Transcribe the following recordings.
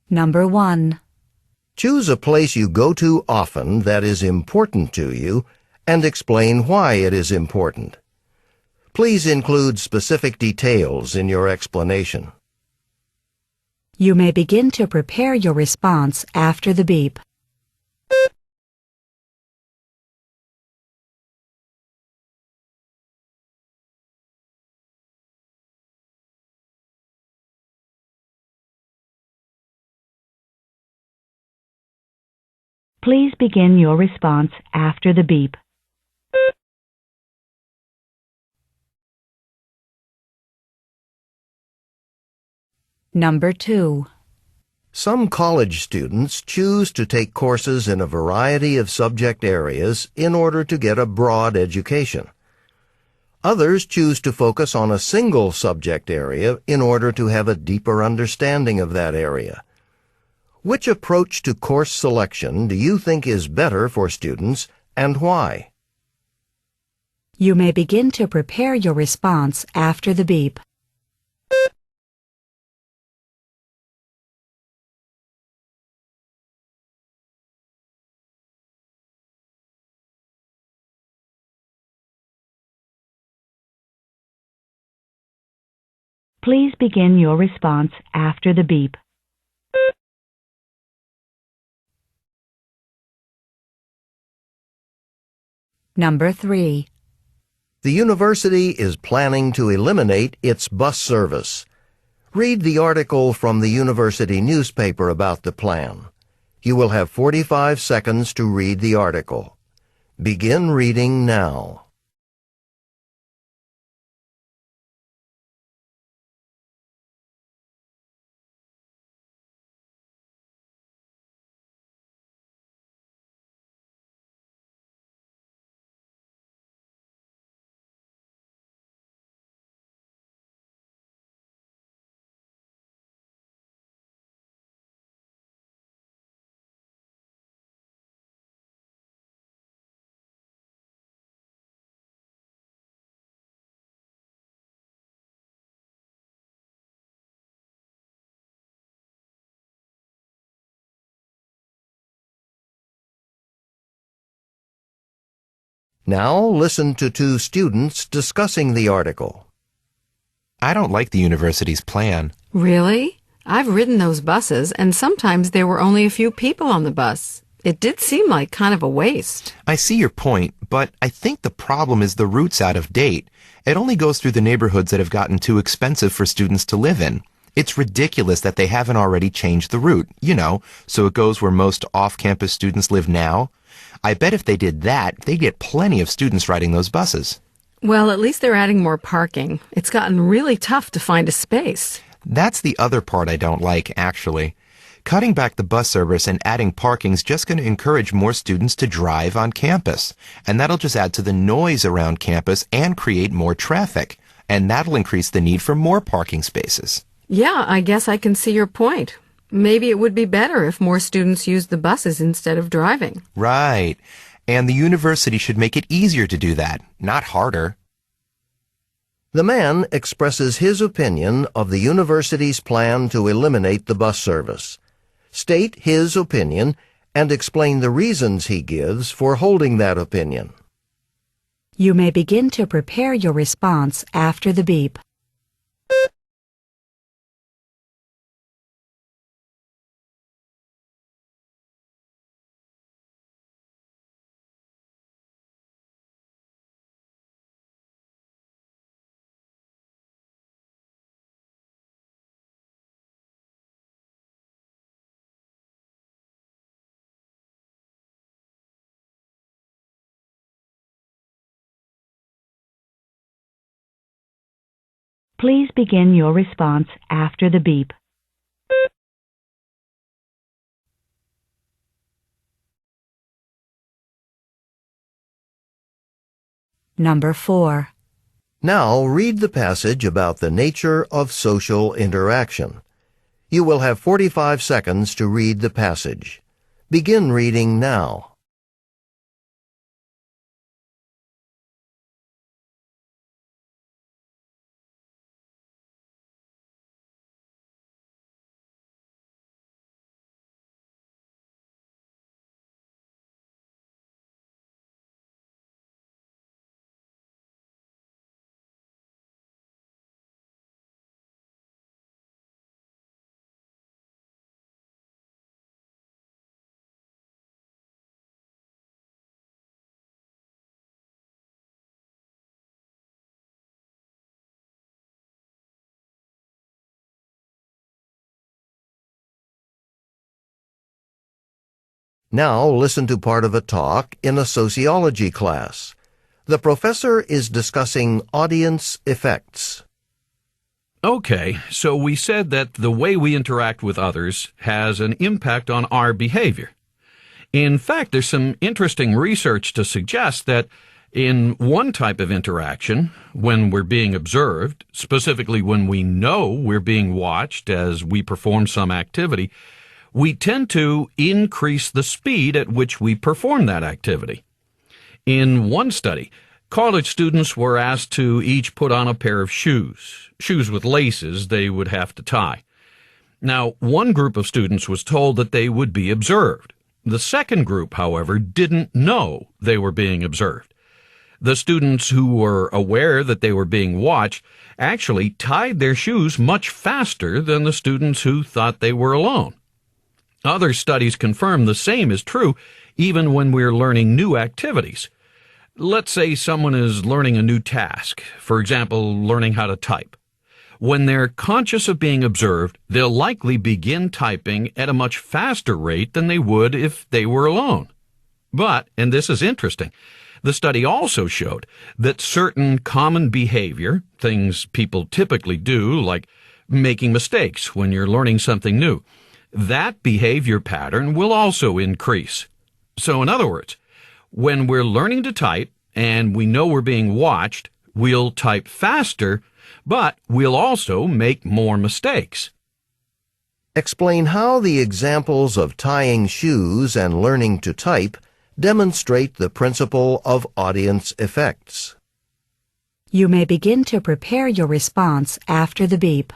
Number 1. Choose a place you go to often that is important to you and explain why it is important. Please include specific details in your explanation. You may begin to prepare your response after the beep. Please begin your response after the beep. Number 2. Some college students choose to take courses in a variety of subject areas in order to get a broad education. Others choose to focus on a single subject area in order to have a deeper understanding of that area. Which approach to course selection do you think is better for students and why? You may begin to prepare your response after the beep. Please begin your response after the beep. Number 3. The university is planning to eliminate its bus service. Read the article from the university newspaper about the plan. You will have 45 seconds to read the article. Begin reading now. Now listen to two students discussing the article. I don't like the university's plan. Really? I've ridden those buses, and sometimes there were only a few people on the bus. It did seem like kind of a waste. I see your point, but I think the problem is the route's out of date. It only goes through the neighborhoods that have gotten too expensive for students to live in. It's ridiculous that they haven't already changed the route, so it goes where most off-campus students live now. I bet if they did that, they'd get plenty of students riding those buses. Well, at least they're adding more parking. It's gotten really tough to find a space. That's the other part I don't like, actually. Cutting back the bus service and adding parking's just going to encourage more students to drive on campus. And that'll just add to the noise around campus and create more traffic. And that'll increase the need for more parking spaces. Yeah, I guess I can see your point. Maybe it would be better if more students used the buses instead of driving. Right. And the university should make it easier to do that, not harder. The man expresses his opinion of the university's plan to eliminate the bus service. State his opinion and explain the reasons he gives for holding that opinion. You may begin to prepare your response after the beep. Please begin your response after the beep. Number 4. Now read the passage about the nature of social interaction. You will have 45 seconds to read the passage. Begin reading now. Now listen to part of a talk in a sociology class. The professor is discussing audience effects. Okay, so we said that the way we interact with others has an impact on our behavior. In fact, there's some interesting research to suggest that in one type of interaction, when we're being observed, specifically when we know we're being watched as we perform some activity, we tend to increase the speed at which we perform that activity. In one study, college students were asked to each put on a pair of shoes with laces they would have to tie. Now, one group of students was told that they would be observed. The second group, however, didn't know they were being observed. The students who were aware that they were being watched actually tied their shoes much faster than the students who thought they were alone. Other studies confirm the same is true even when we're learning new activities. Let's say someone is learning a new task, for example, learning how to type. When they're conscious of being observed, they'll likely begin typing at a much faster rate than they would if they were alone. But, and this is interesting, the study also showed that certain common behavior, things people typically do, like making mistakes when you're learning something new, that behavior pattern will also increase. So in other words, when we're learning to type and we know we're being watched, we'll type faster, but we'll also make more mistakes. Explain how the examples of tying shoes and learning to type demonstrate the principle of audience effects. You may begin to prepare your response after the beep.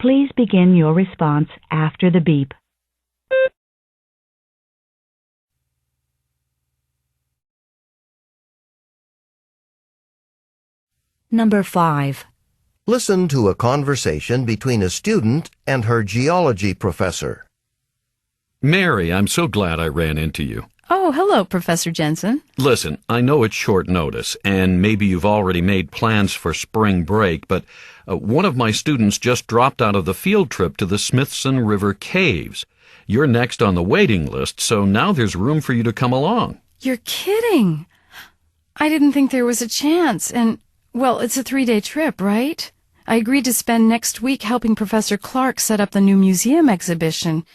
Please begin your response after the beep. Number 5. Listen to a conversation between a student and her geology professor. Mary, I'm so glad I ran into you. Oh, hello, Professor Jensen. Listen, I know it's short notice, and maybe you've already made plans for spring break, but one of my students just dropped out of the field trip to the Smithson River Caves. You're next on the waiting list, so now there's room for you to come along. You're kidding. I didn't think there was a chance, and, well, it's a 3-day trip, right? I agreed to spend next week helping Professor Clark set up the new museum exhibition.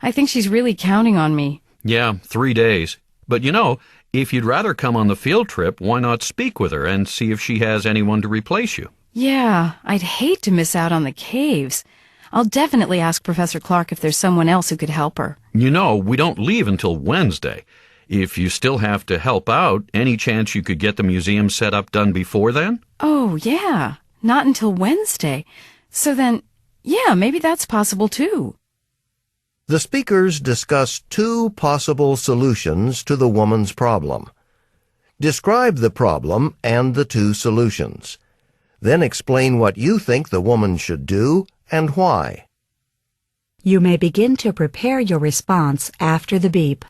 I think she's really counting on me. Yeah, 3 days. But you know, if you'd rather come on the field trip, why not speak with her and see if she has anyone to replace you? Yeah, I'd hate to miss out on the caves. I'll definitely ask Professor Clark if there's someone else who could help her. You know, we don't leave until Wednesday. If you still have to help out, any chance you could get the museum set up done before then? Oh, yeah. Not until Wednesday. So then, yeah, maybe that's possible too. The speakers discuss 2 possible solutions to the woman's problem. Describe the problem and the 2 solutions. Then explain what you think the woman should do and why. You may begin to prepare your response after the beep.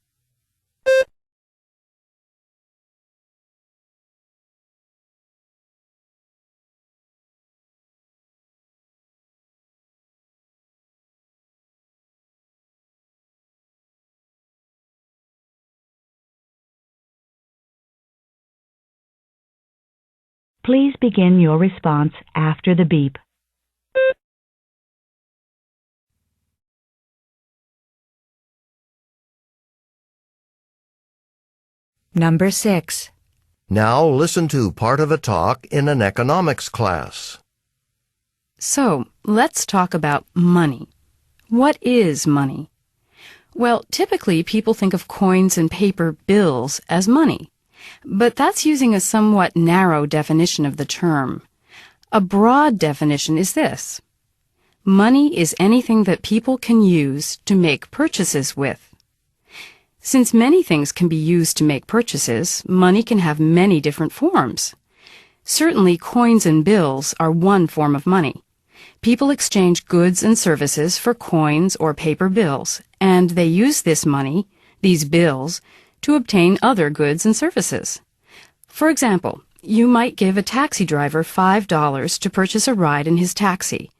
Please begin your response after the beep. Number 6. Now listen to part of a talk in an economics class. So, let's talk about money. What is money? Well, typically people think of coins and paper bills as money. But that's using a somewhat narrow definition of the term. A broad definition is this. Money is anything that people can use to make purchases with. Since many things can be used to make purchases, money can have many different forms. Certainly, coins and bills are one form of money. People exchange goods and services for coins or paper bills, and they use this money, these bills, to obtain other goods and services. For example, you might give a taxi driver $5 to purchase a ride in his taxi,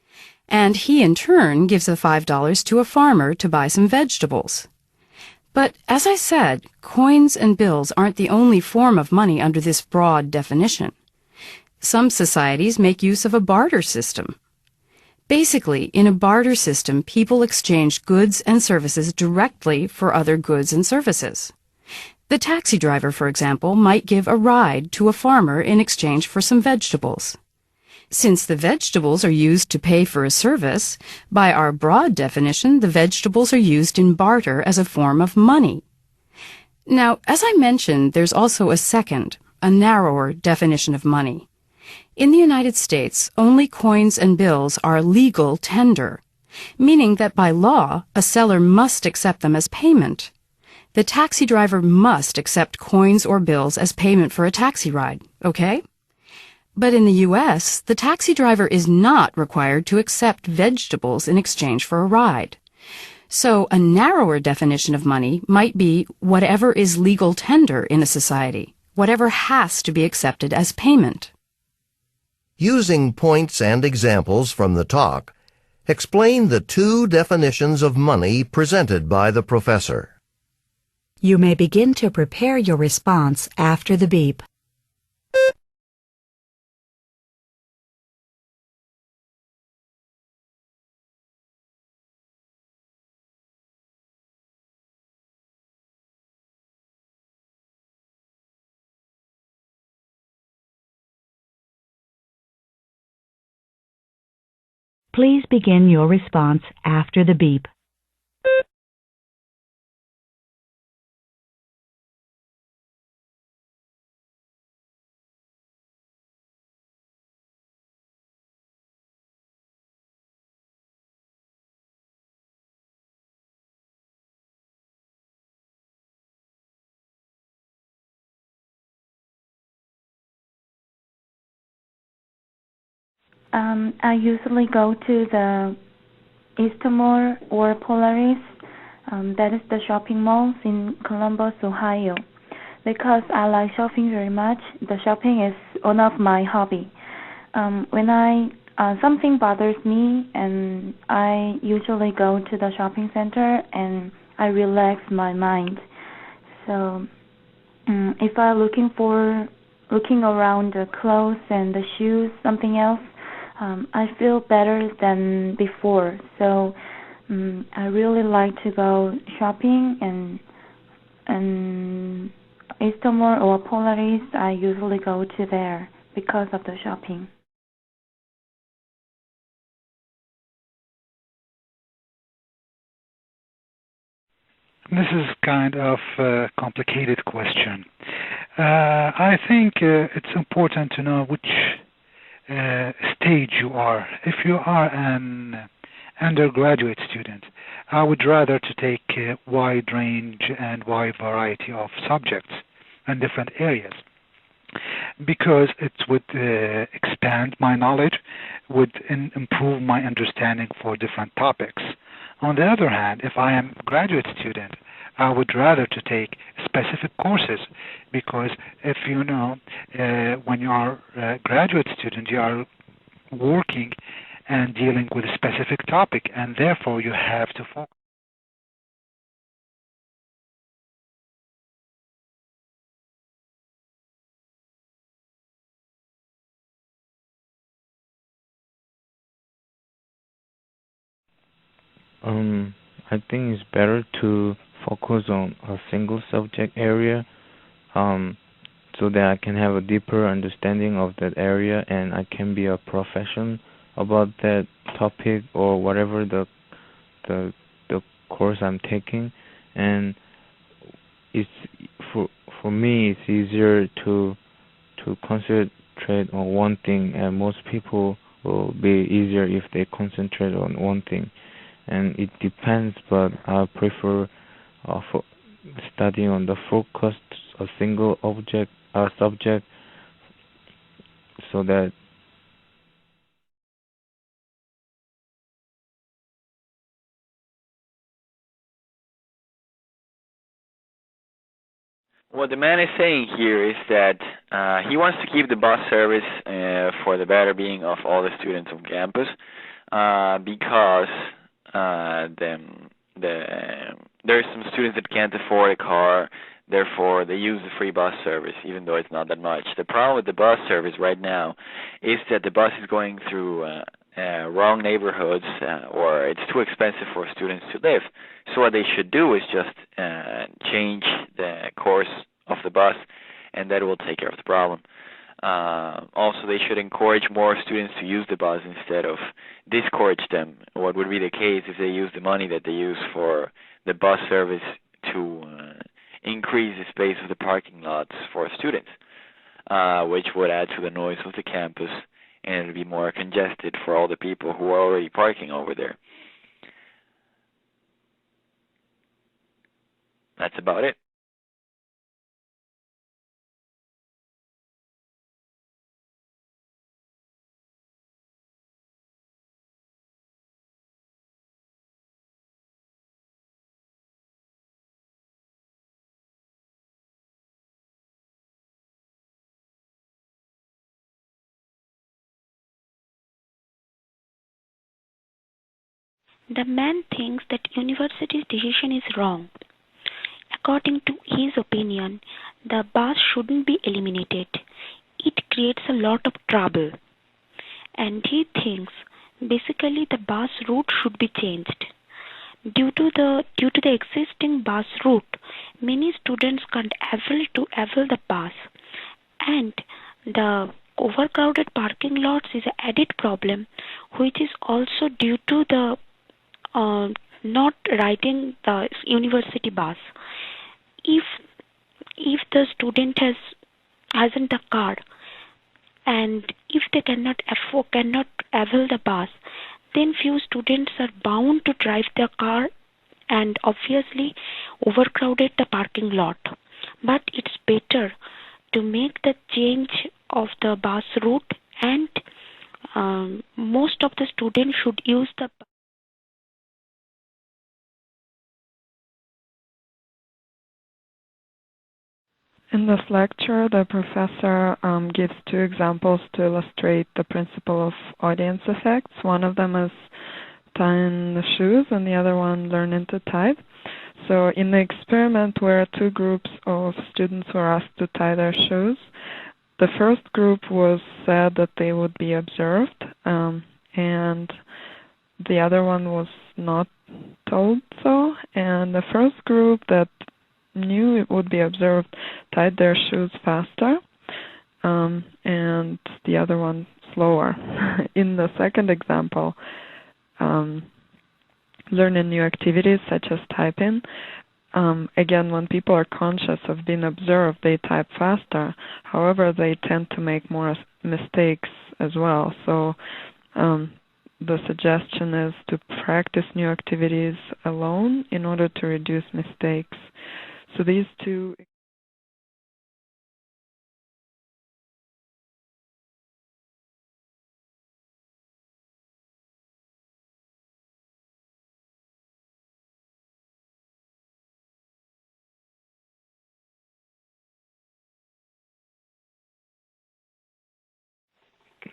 and he in turn gives the $5 to a farmer to buy some vegetables. But as I said, coins and bills aren't the only form of money under this broad definition. Some societies make use of a barter system. Basically, in a barter system, people exchange goods and services directly for other goods and services. The taxi driver, for example, might give a ride to a farmer in exchange for some vegetables. Since the vegetables are used to pay for a service, by our broad definition, the vegetables are used in barter as a form of money. Now, as I mentioned, there's also a second, a narrower definition of money. In the United States, only coins and bills are legal tender, meaning that by law, a seller must accept them as payment. The taxi driver must accept coins or bills as payment for a taxi ride, okay? But in the U.S., the taxi driver is not required to accept vegetables in exchange for a ride. So a narrower definition of money might be whatever is legal tender in a society, whatever has to be accepted as payment. Using points and examples from the talk, explain the two definitions of money presented by the professor. You may begin to prepare your response after the beep. Please begin your response after the beep. I usually go to the Eastmore or Polaris, that is the shopping malls in Columbus, Ohio. Because I like shopping very much, the shopping is one of my hobby. When something bothers me, and I usually go to the shopping center and I relax my mind. So if I'm looking around the clothes and the shoes, something else, I feel better than before. So I really like to go shopping, and Eastmore or Polaris, I usually go to there because of the shopping. This is kind of a complicated question. I think it's important to know which stage you are. If you are an undergraduate student, I would rather to take a wide range and wide variety of subjects in different areas, because it would expand my knowledge, would improve my understanding for different topics. On the other hand, if I am a graduate student, I would rather to take specific courses, because if you know, when you are a graduate student, you are working and dealing with a specific topic, and therefore you have to focus. I think it's better to focus on a single subject area, so that I can have a deeper understanding of that area and I can be a professional about that topic or whatever the course I'm taking. And it's for me it's easier to concentrate on one thing, and most people will be easier if they concentrate on one thing. And it depends, but I prefer studying on the focused a single subject, so that What the man is saying here is that he wants to keep the bus service for the better being of all the students on campus because there's some students that can't afford a car, therefore they use the free bus service even though it's not that much. The problem with the bus service right now is that the bus is going through wrong neighborhoods or it's too expensive for students to live. So what they should do is just change the course of the bus, and that will take care of the problem. Also, they should encourage more students to use the bus instead of discourage them. What would be the case if they use the money that they use for the bus service to increase the space of the parking lots for students, which would add to the noise of the campus, and it would be more congested for all the people who are already parking over there. That's about it. The man thinks that university's decision is wrong. According to his opinion, the bus shouldn't be eliminated. It creates a lot of trouble. And he thinks basically the bus route should be changed. Due to the existing bus route, many students can't avail the bus, and the overcrowded parking lots is an added problem, which is also due to the not riding the university bus. If the student hasn't a car, and if they cannot avail the bus, then few students are bound to drive their car and obviously overcrowded the parking lot. But it's better to make the change of the bus route, and most of the students should use the bus. In this lecture, the professor gives two examples to illustrate the principle of audience effects. One of them is tying the shoes, and the other one learning to type. So in the experiment where two groups of students were asked to tie their shoes, the first group was said that they would be observed, and the other one was not told so. And the first group that knew it would be observed tied their shoes faster, and the other one slower. In the second example, learning new activities such as typing, again, when people are conscious of being observed, they type faster. However, they tend to make more mistakes as well. So the suggestion is to practice new activities alone in order to reduce mistakes. So these two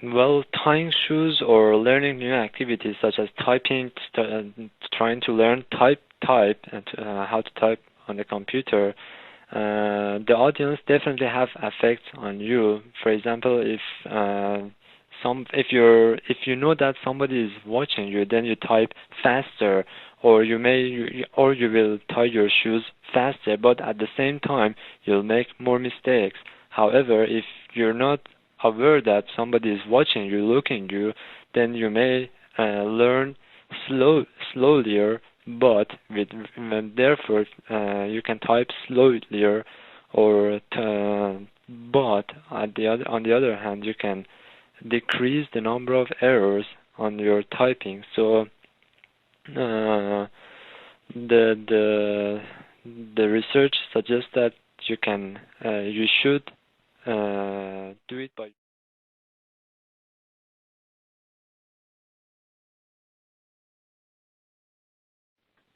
Well, tying shoes or learning new activities such as typing, trying to learn type and how to type on the computer, the audience definitely have effects on you. For example, if you know that somebody is watching you, then you type faster, or you will tie your shoes faster, but at the same time you'll make more mistakes. However, if you're not aware that somebody is watching you, looking you, then you may learn slowlier, but therefore you can type slowlier, or but on the other hand, you can decrease the number of errors on your typing. So the the research suggests that you should do it by.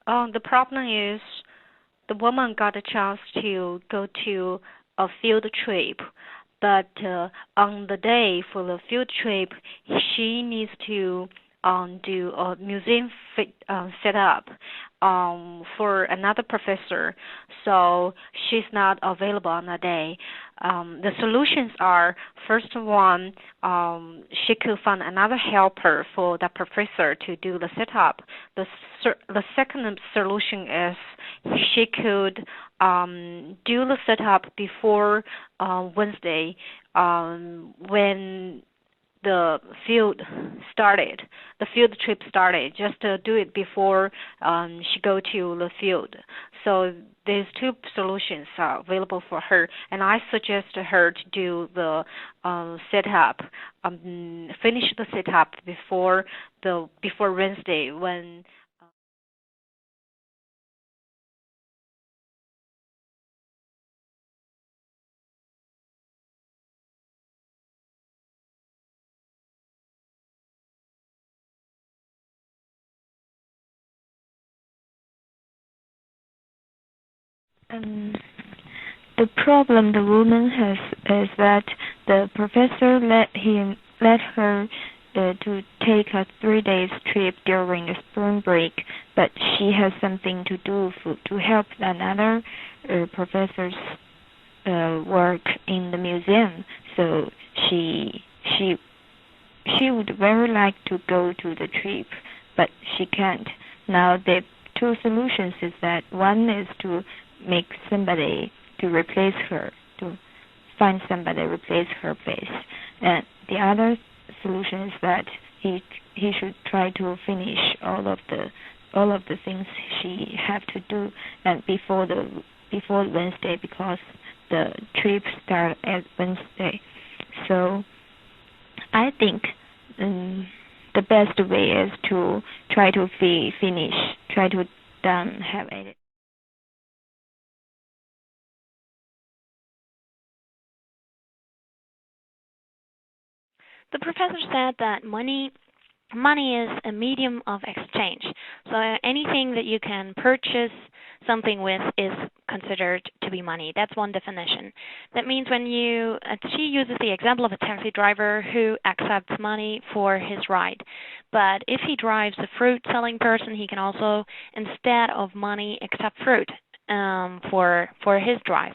The problem is the woman got a chance to go to a field trip, but on the day for the field trip, she needs to do a museum setup for another professor, so she's not available on that day. The solutions are, first one, she could find another helper for the professor to do the setup. The second solution is she could do the setup before Wednesday when the field trip started, just to do it before she go to the field. So there's two solutions available for her, and I suggest her to do the setup, finish the setup before Wednesday when. The problem the woman has is that the professor let her to take a 3 days trip during the spring break, but she has something to do to help another professor's work in the museum. So she would very like to go to the trip, but she can't. Now the two solutions is that one is to make somebody to replace her, to find somebody to replace her place, and the other solution is that he should try to finish all of the things she have to do and before Wednesday, because the trip start at Wednesday. So I think the best way is to try to finish, try to have it. The professor said that money is a medium of exchange. So anything that you can purchase something with is considered to be money. That's one definition. That means when she uses the example of a taxi driver who accepts money for his ride. But if he drives a fruit selling person, he can also, instead of money, accept fruit for his drive.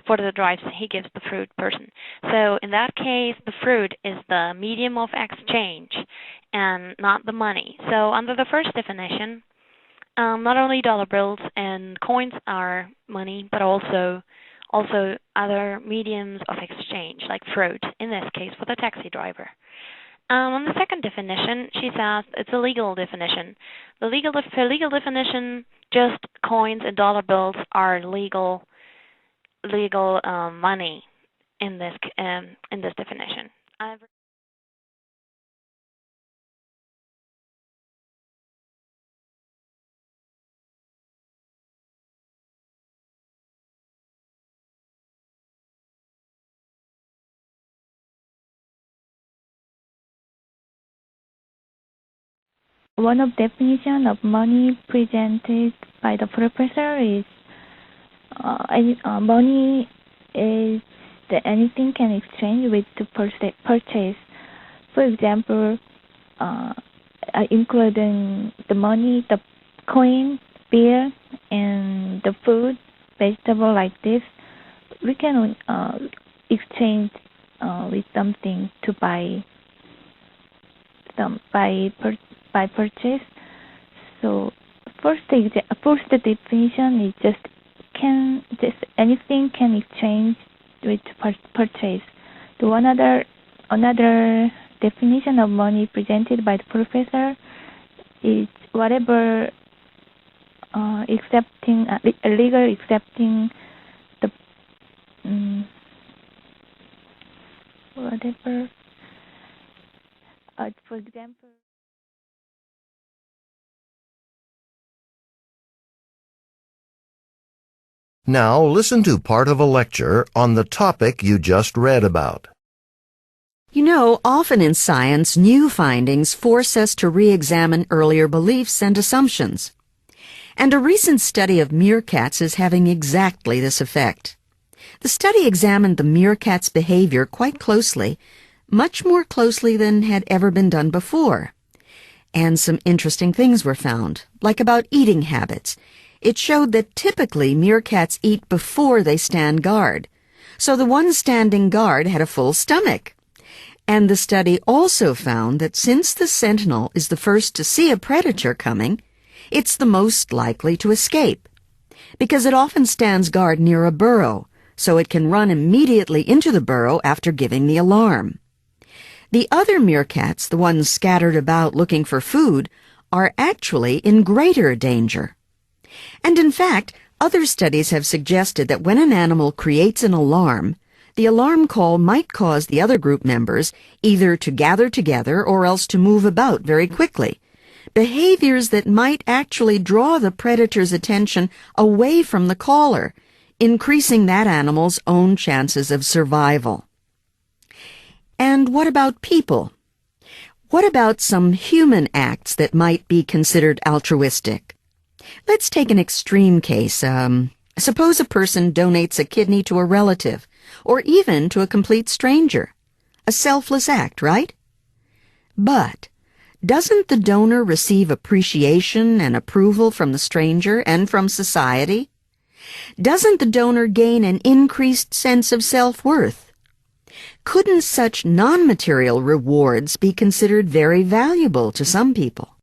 For the drives, he gives the fruit person. So in that case, the fruit is the medium of exchange and not the money. So under the first definition, not only dollar bills and coins are money, but also other mediums of exchange, like fruit, in this case for the taxi driver. On the second definition, she says it's a legal definition. The legal definition, just coins and dollar bills are legal money in this definition. One of definition of money presented by the professor is money is that anything can exchange with to purchase. For example, including the money, the coin, beer, and the food, vegetable like this, we can exchange with something to buy by purchase. So first definition is just anything can exchange with purchase. The another definition of money presented by the professor is whatever legal accepting the whatever for example. Now listen to part of a lecture on the topic you just read about. You know, often in science, new findings force us to re-examine earlier beliefs and assumptions. And a recent study of meerkats is having exactly this effect. The study examined the meerkat's behavior quite closely, much more closely than had ever been done before. And some interesting things were found, like about eating habits. It showed that typically meerkats eat before they stand guard, so the one standing guard had a full stomach. And the study also found that since the sentinel is the first to see a predator coming, it's the most likely to escape, because it often stands guard near a burrow, so it can run immediately into the burrow after giving the alarm. The other meerkats, the ones scattered about looking for food, are actually in greater danger. And in fact, other studies have suggested that when an animal creates an alarm, the alarm call might cause the other group members either to gather together or else to move about very quickly, behaviors that might actually draw the predator's attention away from the caller, increasing that animal's own chances of survival. And what about people? What about some human acts that might be considered altruistic? Let's take an extreme case. Suppose a person donates a kidney to a relative, or even to a complete stranger. A selfless act, right? But doesn't the donor receive appreciation and approval from the stranger and from society? Doesn't the donor gain an increased sense of self-worth? Couldn't such non-material rewards be considered very valuable to some people?